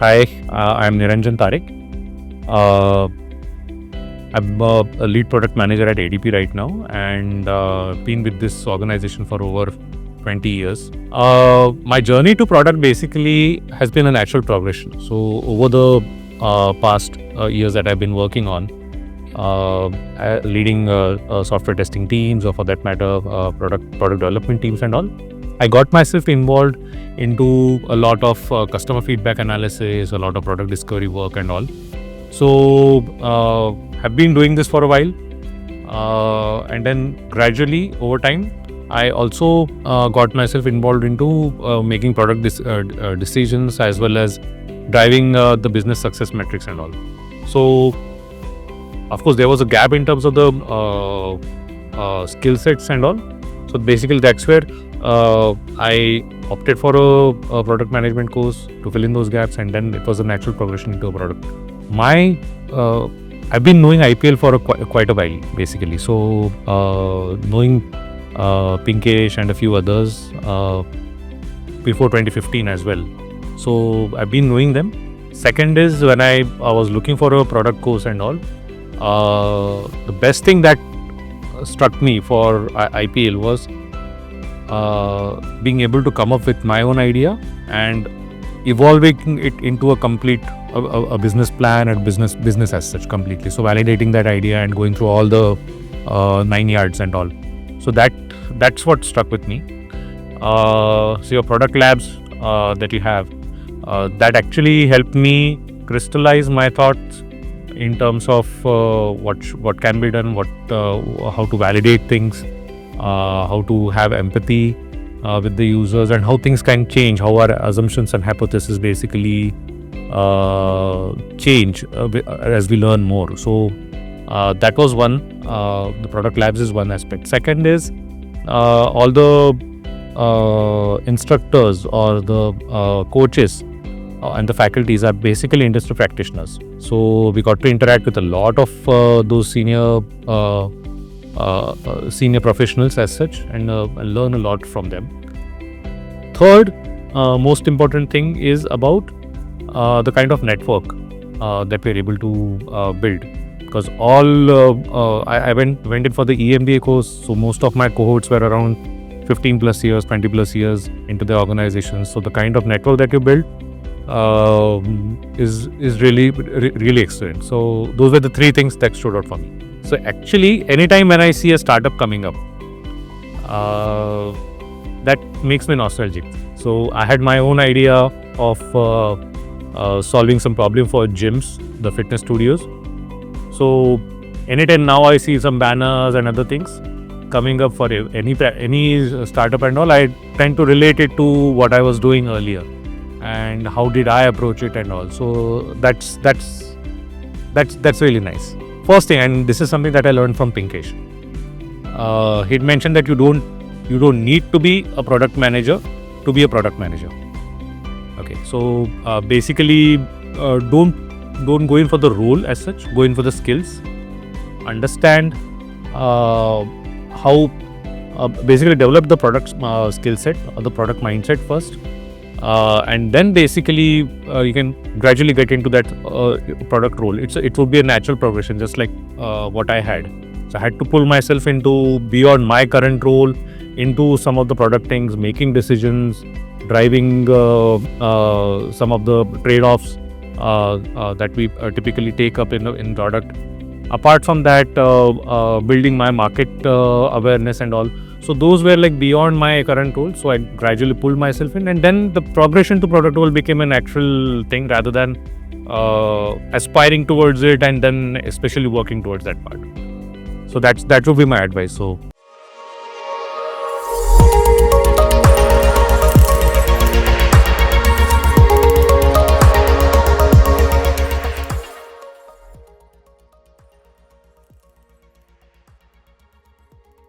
Hi, I'm Niranjan Tare. Uh, I'm a lead product manager at ADP right now, and been with this organization for over 20 years. My journey to product basically has been a natural progression. So over the past years that I've been working on, leading software testing teams, or for that matter, product development teams and all, I got myself involved into a lot of customer feedback analysis, a lot of product discovery work and all. So have been doing this for a while, and then gradually over time, I also got myself involved into making product decisions, as well as driving the business success metrics and all. So of course, there was a gap in terms of the skill sets and all. So basically, that's where I opted for a product management course to fill in those gaps, and then it was a natural progression into a product. I've been knowing IPL for quite a while, basically. So knowing Pinkesh and a few others before 2015 as well. So I've been knowing them. Second is, when I was looking for a product course and all, the best thing that struck me for IPL was being able to come up with my own idea and evolving it into a complete a business plan and business as such completely. So validating that idea and going through all the 9 yards and all. So that's what struck with me. So your product labs that you have, that actually helped me crystallize my thoughts in terms of what can be done, how to validate things, how to have empathy with the users, and how things can change, how our assumptions and hypotheses basically change as we learn more. So that was one. The product labs is one aspect. Second is all the instructors or the coaches and the faculties are basically industry practitioners. So we got to interact with a lot of those senior professionals as such, and learn a lot from them. Third, most important thing is about the kind of network that we're able to build. Because I went in for the EMBA course, so most of my cohorts were around 15 plus years, 20 plus years into the organization. So the kind of network that you build is really excellent. So those were the three things that stood out for me. So actually, anytime when I see a startup coming up, that makes me nostalgic. So I had my own idea of solving some problem for gyms, the fitness studios. So anytime now I see some banners and other things coming up for any startup and all, I tend to relate it to what I was doing earlier and how did I approach it and all. So that's really nice. First thing, and this is something that I learned from Pinkesh. He'd mentioned that you don't need to be a product manager to be a product manager. Okay, so basically, don't go in for the role as such. Go in for the skills. Understand how basically develop the product skill set or the product mindset first, and then basically you can gradually get into that product role. It would be a natural progression, just like what I had. So I had to pull myself into beyond my current role into some of the product things, making decisions, driving some of the trade-offs that we typically take up in product. Apart from that, building my market awareness and all. So those were like beyond my current role. So I gradually pulled myself in, and then the progression to product role became a natural thing rather than aspiring towards it and then especially working towards that part. So that would be my advice. So